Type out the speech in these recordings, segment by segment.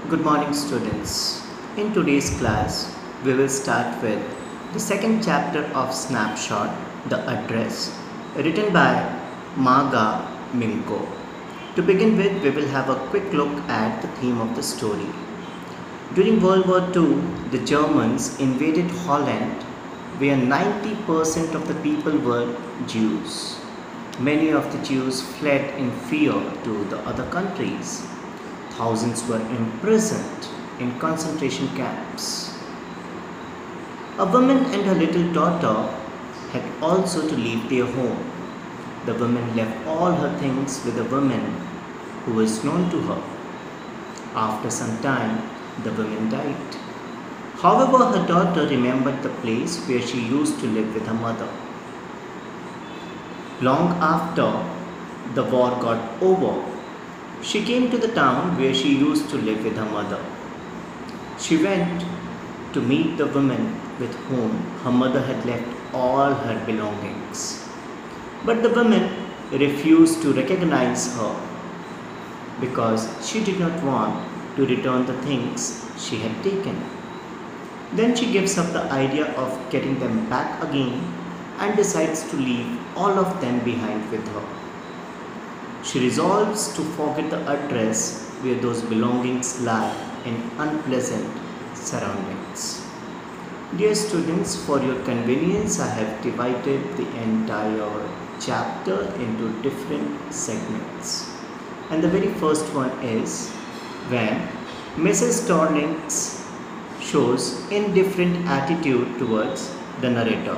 Good morning, students. In today's class, we will start with the second chapter of Snapshot, The Address, written by Maga Minko. To begin with, we will have a quick look at the theme of the story. During World War II, the Germans invaded Holland, where 90% of the people were Jews. Many of the Jews fled in fear to the other countries. Thousands were imprisoned in concentration camps. A woman and her little daughter had also to leave their home. The woman left all her things with a woman who was known to her. After some time, the woman died. However, her daughter remembered the place where she used to live with her mother. Long after the war got over, she came to the town where she used to live with her mother. She went to meet the woman with whom her mother had left all her belongings. But the woman refused to recognize her because she did not want to return the things she had taken. Then she gives up the idea of getting them back again and decides to leave all of them behind with her. She resolves to forget the address where those belongings lie in unpleasant surroundings. Dear students, for your convenience, I have divided the entire chapter into different segments. And the very first one is when Mrs. Torlings shows indifferent attitude towards the narrator.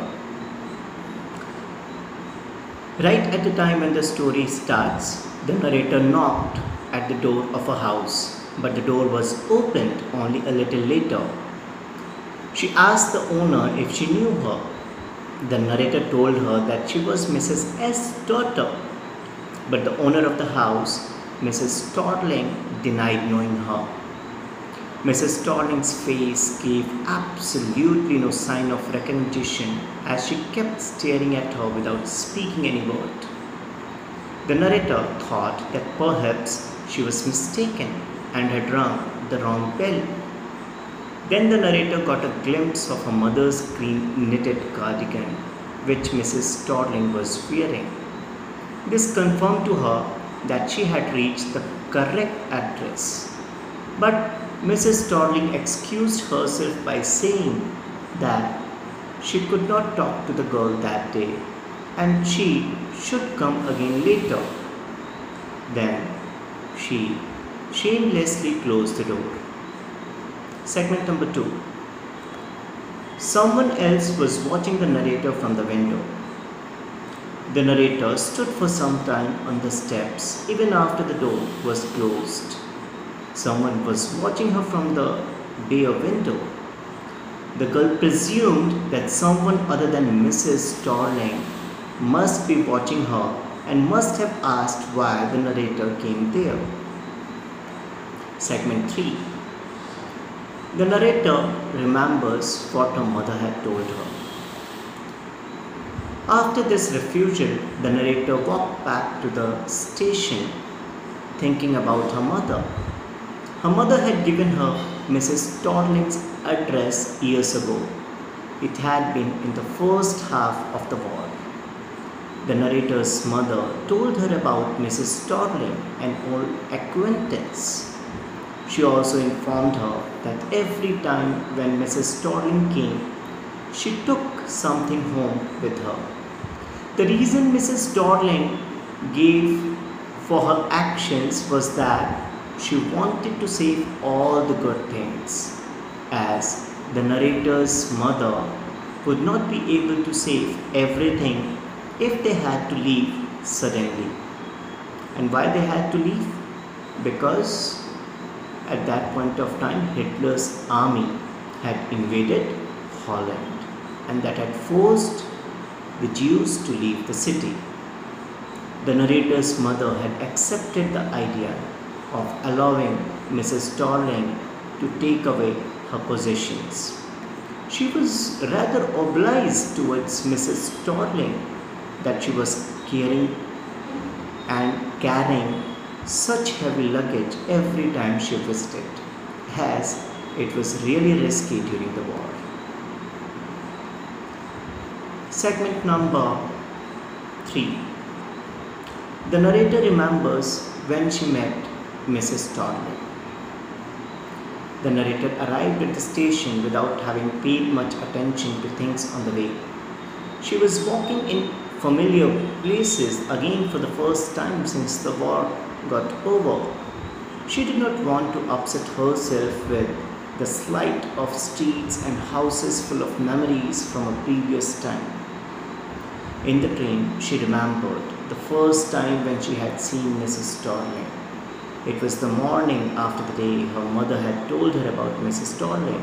Right at the time when the story starts, the narrator knocked at the door of a house, but the door was opened only a little later. She asked the owner if she knew her. The narrator told her that she was Mrs. S.'s daughter, but the owner of the house, Mrs. Torling, denied knowing her. Mrs. Torling's face gave absolutely no sign of recognition as she kept staring at her without speaking any word. The narrator thought that perhaps she was mistaken and had rung the wrong bell. Then the narrator got a glimpse of her mother's green knitted cardigan, which Mrs. Torling was wearing. This confirmed to her that she had reached the correct address. But Mrs. Torling excused herself by saying that she could not talk to the girl that day and she should come again later. Then she shamelessly closed the door. Segment number 2. Someone else was watching the narrator from the window. The narrator stood for some time on the steps even after the door was closed. Someone was watching her from the bare window. The girl presumed that someone other than Mrs. Torling must be watching her and must have asked why the narrator came there. Segment 3. The narrator remembers what her mother had told her. After this refusal, the narrator walked back to the station thinking about her mother. Her mother had given her Mrs. Torling's address years ago. It had been in the first half of the war. The narrator's mother told her about Mrs. Torling, an old acquaintance. She also informed her that every time when Mrs. Torling came, she took something home with her. The reason Mrs. Torling gave for her actions was that she wanted to save all the good things, as the narrator's mother would not be able to save everything if they had to leave suddenly. And why they had to leave? Because at that point of time, Hitler's army had invaded Holland and that had forced the Jews to leave the city. The narrator's mother had accepted the idea of allowing Mrs. Torling to take away her possessions. She was rather obliged towards Mrs. Torling that she was caring and carrying such heavy luggage every time she visited. as it was really risky during the war. Segment number 3. The narrator remembers when she met Mrs. Torling. The narrator arrived at the station without having paid much attention to things on the way. She was walking in familiar places again for the first time since the war got over. She did not want to upset herself with the sight of streets and houses full of memories from a previous time. In the train, she remembered the first time when she had seen Mrs. Torling. It was the morning after the day her mother had told her about Mrs. Torling,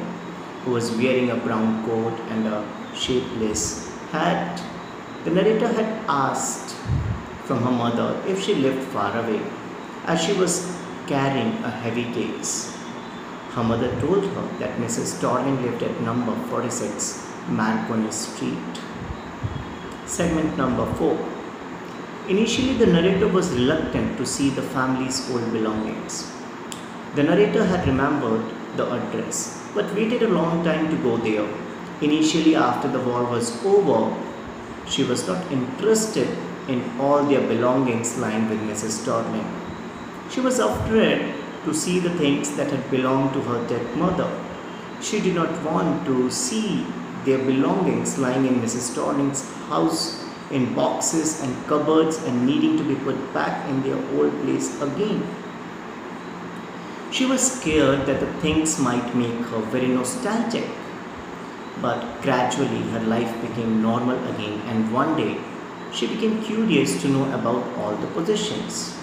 who was wearing a brown coat and a shapeless hat. The narrator had asked from her mother if she lived far away, as she was carrying a heavy case. Her mother told her that Mrs. Torling lived at number 46 Manconi Street. Segment number 4. Initially, the narrator was reluctant to see the family's old belongings. The narrator had remembered the address, but waited a long time to go there. Initially, after the war was over, she was not interested in all their belongings lying with Mrs. Torling. She was afraid to see the things that had belonged to her dead mother. She did not want to see their belongings lying in Mrs. Torling's house in boxes and cupboards and needing to be put back in their old place again. She was scared that the things might make her very nostalgic. But gradually her life became normal again, and one day she became curious to know about all the possessions.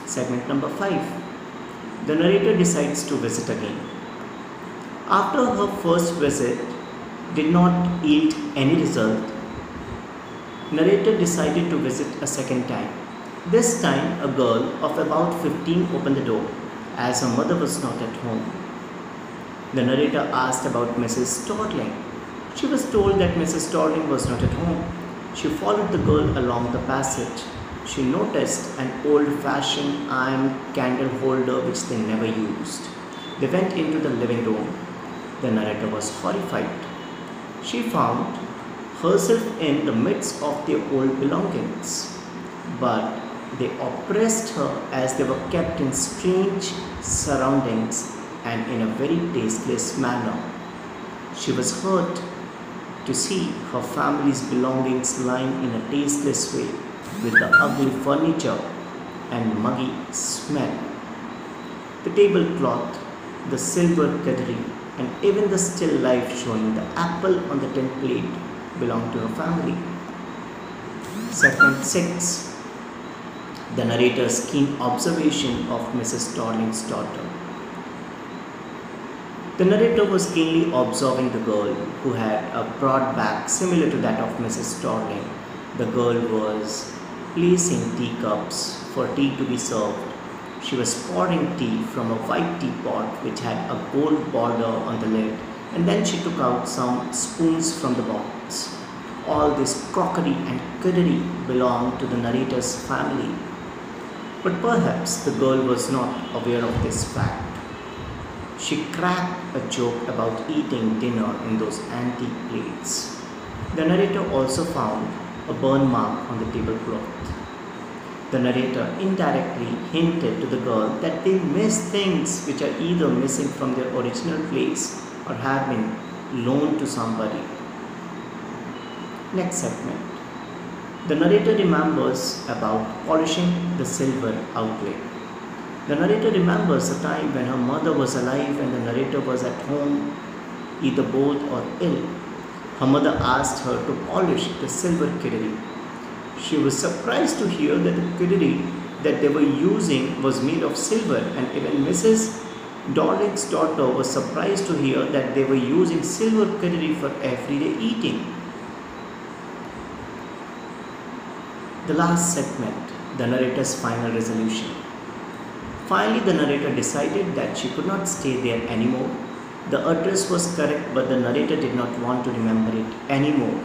Segment number 5. The narrator decides to visit again. After her first visit did not yield any result, narrator decided to visit a second time. This time, a girl of about 15 opened the door, as her mother was not at home. The narrator asked about Mrs. Torling. She was told that Mrs. Torling was not at home. She followed the girl along the passage. She noticed an old-fashioned iron candle holder which they never used. They went into the living room. The narrator was horrified. She found herself in the midst of their old belongings, but they oppressed her as they were kept in strange surroundings and in a very tasteless manner. She was hurt to see her family's belongings lying in a tasteless way, with the ugly furniture and muggy smell. The tablecloth, the silver cutlery, and even the still life showing the apple on the tin plate belonged to her family. Segment 6. The narrator's keen observation of Mrs. Torling's daughter. The narrator was keenly observing the girl, who had a broad back similar to that of Mrs. Torling. The girl was placing teacups for tea to be served. She was pouring tea from a white teapot which had a gold border on the lid, and then she took out some spoons from the box. All this crockery and cutlery belonged to the narrator's family. But perhaps the girl was not aware of this fact. She cracked a joke about eating dinner in those antique plates. The narrator also found a burn mark on the tablecloth. The narrator indirectly hinted to the girl that they miss things which are either missing from their original place or have been loaned to somebody. Next segment. The narrator remembers about polishing the silver outlay. The narrator remembers a time when her mother was alive and the narrator was at home, either both or ill. Her mother asked her to polish the silver cutlery. She was surprised to hear that the cutlery that they were using was made of silver, and even Mrs. Torling's daughter was surprised to hear that they were using silver cutlery for everyday eating. The last segment, the narrator's final resolution. Finally, the narrator decided that she could not stay there anymore. The address was correct, but the narrator did not want to remember it anymore.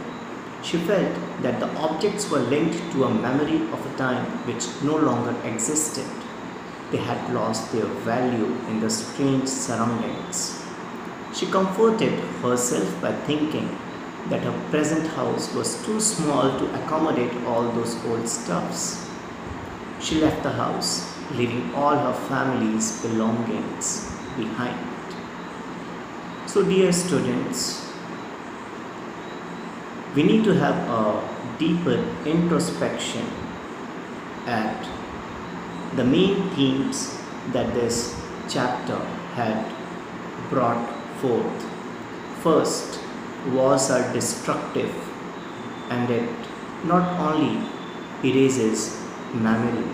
She felt that the objects were linked to a memory of a time which no longer existed. they had lost their value in the strange surroundings. She comforted herself by thinking that her present house was too small to accommodate all those old stuffs. She left the house, leaving all her family's belongings behind. So, dear students, we need to have a deeper introspection at the main themes that this chapter had brought forth. First, wars are destructive, and it not only erases memory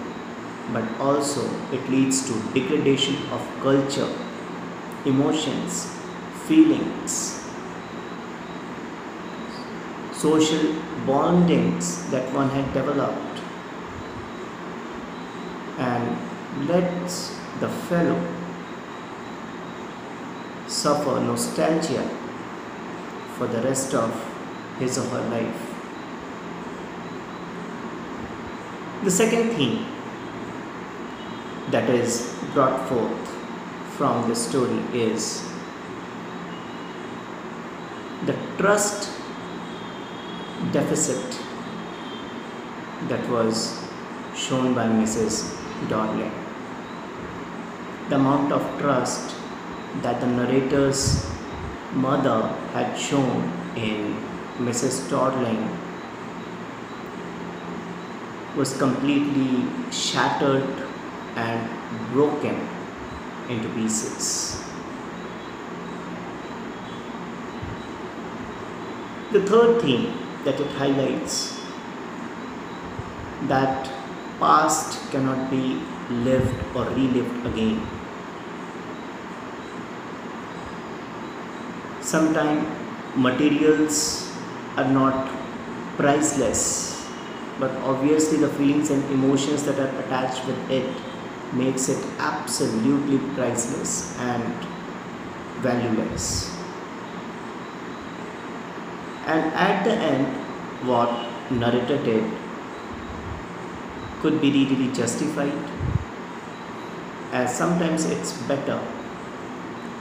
but also it leads to degradation of culture, emotions, feelings, social bondings that one had developed, and lets the fellow suffer nostalgia for the rest of his or her life. The second theme that is brought forth from this story is the trust deficit that was shown by Mrs. Dodling. The amount of trust that the narrator's mother had shown in Mrs. Dodling was completely shattered and broken into pieces. The third theme that it highlights, that past cannot be lived or relived again. Sometimes materials are not priceless, but obviously the feelings and emotions that are attached with it makes it absolutely priceless and valueless. And at the end, what narrator did could be really justified, as sometimes it's better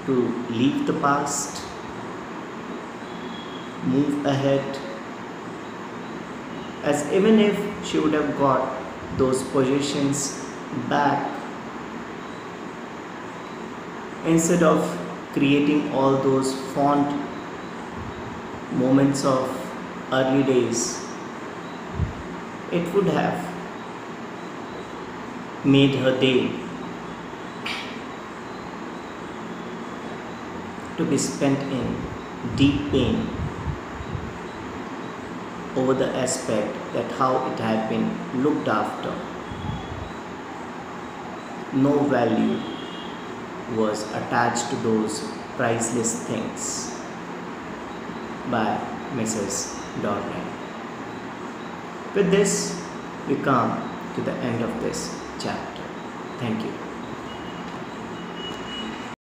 to leave the past, move ahead, as even if she would have got those possessions back, instead of creating all those fond moments of early days, it would have made her day to be spent in deep pain over the aspect that how it had been looked after. No value was attached to those priceless things by Mrs. Dodling. With this, we come to the end of this chapter. Thank you.